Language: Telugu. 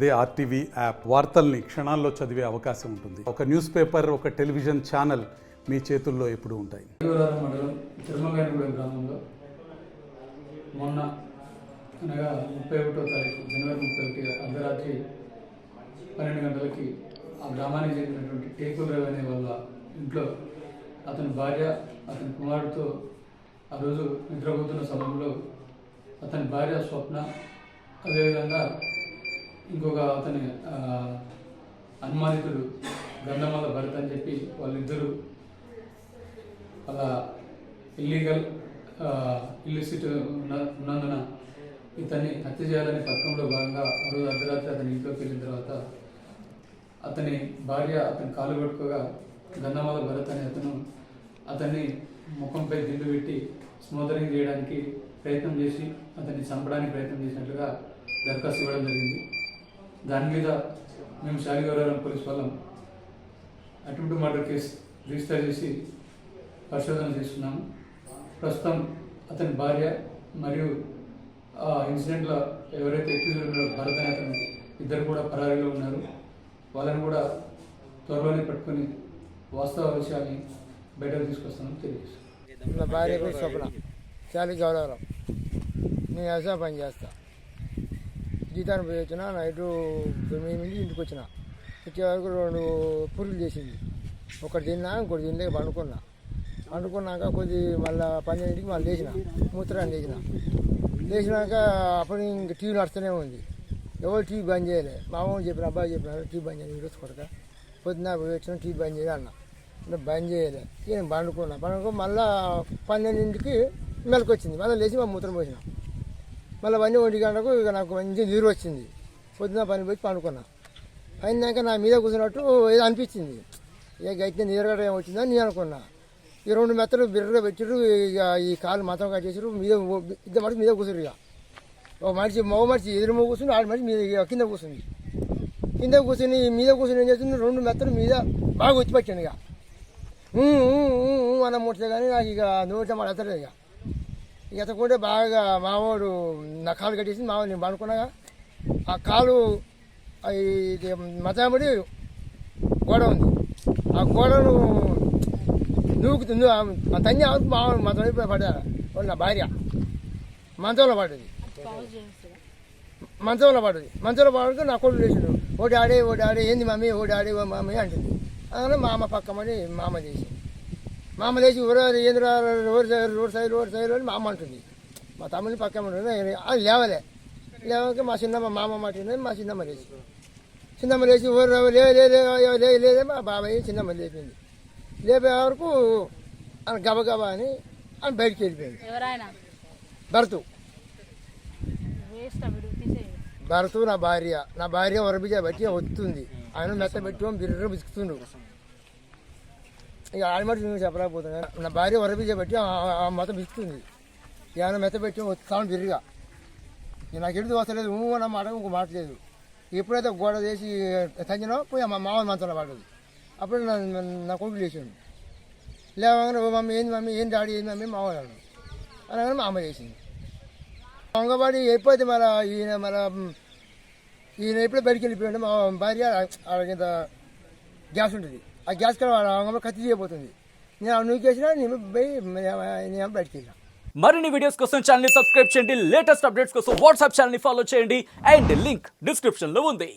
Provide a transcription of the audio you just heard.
అదే ఆర్టీవీ యాప్ వార్తల్ని క్షణాల్లో చదివే అవకాశం ఉంటుంది. ఒక న్యూస్ పేపర్, ఒక టెలివిజన్ ఛానల్ మీ చేతుల్లో ఎప్పుడూ ఉంటాయి. మండలం తిరుమలగూడెం గ్రామంలో మొన్న అనగా 31వ తారీఖు జనవరి 31 అర్ధరాత్రి 12 గంటలకి ఆ గ్రామానికి చెందినటువంటి టేకుల రవి అనే వాళ్ళ ఇంట్లో అతని భార్య అతని కుమారుడితో ఆ రోజు నిద్రపోతున్న సమయంలో అతని భార్య స్వప్న, అదేవిధంగా ఇంకొక అతని అనుమానితుడు గంధమాల భరత్ అని చెప్పి వాళ్ళిద్దరూ అలా ఇల్లీగల్ ఇల్లిసిట్ ఉన్నందున ఇతన్ని హత్య చేయాలనే పథకంలో భాగంగా ఆ రోజు అర్ధరాత్రి అతని ఇంట్లోకి వెళ్ళిన తర్వాత అతని భార్య అతని కాలు పట్టుకోగా గంధమాల భరత్ అనే అతన్ని ముఖంపై దిండు పెట్టి స్మోదరింగ్ చేయడానికి ప్రయత్నం చేసి అతన్ని చంపడానికి ప్రయత్నం చేసినట్లుగా దరఖాస్తు ఇవ్వడం జరిగింది. దాని మీద మేము శాలిగౌరవం పోలీస్ వాళ్ళం అటెంప్ట్ మర్డర్ కేసు రిజిస్టర్ చేసి పరిశోధన చేస్తున్నాము. ప్రస్తుతం అతని భార్య మరియు ఆ ఇన్సిడెంట్లో ఎవరైతే ఎక్యూజ్డ్ ఉన్నారో భరత్ అనే అతను ఇద్దరు కూడా పరారీలో ఉన్నారు. వాళ్ళని కూడా త్వరలోనే పట్టుకొని వాస్తవ విషయాన్ని బయటకు తీసుకొస్తామని తెలియజేస్తాం. నా భార్య పేరు స్వప్న, చాలా గౌరవం. నేను వ్యవసాయం పని చేస్తా. జీతాన్ని పోయి వచ్చిన నైటు 9 ఇంటికి వచ్చిన. వచ్చే వరకు 2 పూరీలు చేసింది. ఒకటి తిన్నా, ఇంకోటి తినలేక పండుకున్నాక కొద్ది మళ్ళీ 12ంటికి మళ్ళీ లేచిన, మూత్రాన్ని లేచినాక అప్పుడు ఇంక టీవీ నడుస్తూనే ఉంది. ఎవరు టీవీ బంద్ చేయలే. మా అమ్మ చెప్పిన, అబ్బాయి చెప్పినారు టీవీ బంద్ చేయాలి, ఈరోజు కొడక పొద్దున్న పోయి వచ్చిన టీవీ బంద్ చేయాలి అన్న. బంద్ చేయలే. నేను పండుకో మళ్ళీ 12ంటికి మెలకు వచ్చింది. మళ్ళీ లేచి మా మూత్రం పోసిన. మళ్ళీ 1 గంటకు ఇక నాకు మంచి నీరు వచ్చింది. పొద్దున్న పని పోయి పండుకున్నా. అయినాక నా మీద కూర్చున్నట్టు ఏదో అనిపించింది. ఇక అయితే నీరుగడ ఏం వచ్చిందని నేను అనుకున్నా. ఈ 2 మెత్తలు బిర్రగా పెట్టిరు. ఇక ఈ కాలు మాత్రం కట్టేసారు. మీద ఇద్దరు మనిషి మీద కూర్చురు. ఇక ఒక మనిషి మగ మనిషి ఎదురు కూర్చుని, ఆడ మనిషి మీద కింద కూర్చుంది. కింద కూర్చుని మీద కూర్చుని ఏం చేస్తుంది, 2 మెత్తలు మీద బాగా వచ్చి పెట్టాను. ఇక అన్న ముట్టే కానీ నాకు ఇక నోట మాట ఎత్తలేదు. ఇక ఎత్తకుంటే బాగా మావాడు నా కాలు కట్టేసి మావాడు నేను పడుకున్నాగా ఆ కాలు మతాముడి గోడ ఉంది. ఆ గోడను నూకుతుంది. తన్ని మావాడు మతం పడ్డారు. నా భార్య మంచంలో పడ్డది. మంచంలో పడుతూ నా కొడుకు లేచాడు. ఓ డాడీ ఏంది మమ్మీ, ఓ డాడీ ఓ మమ్మీ అంటుంది. అందులో మామ పక్కమని మామ లేచి ఏంది రోడ్ సైడ్ అని మా అమ్మ అంటుంది. మా తమ్ముని పక్క ఉంటుంది. అది లేవక మా మామ మాట్లాడింది. మా చిన్నమ్మ లేచి లేదే మా బాబాయ్ చిన్నమ్మ లేపింది. లేపే వరకు ఆయన గబగబా అని ఆయన బయటికి వెళ్ళిపోయింది. భరతు నా భార్య వరబిజ బట్టి వస్తుంది. ఆయన మెత్త పెట్టి బిర్ర బిసుకుతుండు. ఇక ఆడమటి నేను చెప్పలేకపోతున్నా. నా భార్య వరబిజ బట్టి ఆ మొత్తం బిసుకుతుంది. ఏమైనా మెత్త పెట్టి వస్తాను బిర్రిగా. నాకు ఎడుతూ వస్తలేదు. నా మాట ఇంకో మాట లేదు. ఎప్పుడైతే గోడ చేసి తగ్గినో పోయి మా మామ మంచంలో పడ్డది. అప్పుడు నా కొడుకు లేచాడు. లేవగానే ఓ మమ్మీ ఏం డాడీ ఏంది మమ్మీ మామ అనగానే మా అమ్మ చేసింది. అంగన్వాడీ ఎప్పుడైతే ఈయన ఎప్పుడో బయటికి వెళ్ళిపోయాడు. మా భార్య కింద గ్యాస్ ఉంటుంది. ఆ గ్యాస్ కూడా అంగన్వాడీ కత్తి చేయబోతుంది. నేను నువ్వు చేసినా నేను బయటికి వెళ్ళినా. మరిన్ని వీడియోస్ కోసం ఛానల్ ని సబ్స్క్రైబ్ చేయండి. లేటెస్ట్ అప్డేట్స్ కోసం వాట్సాప్ ఛానల్ ని ఫాలో చేయండి. అండ్ లింక్ డిస్క్రిప్షన్ లో ఉంది.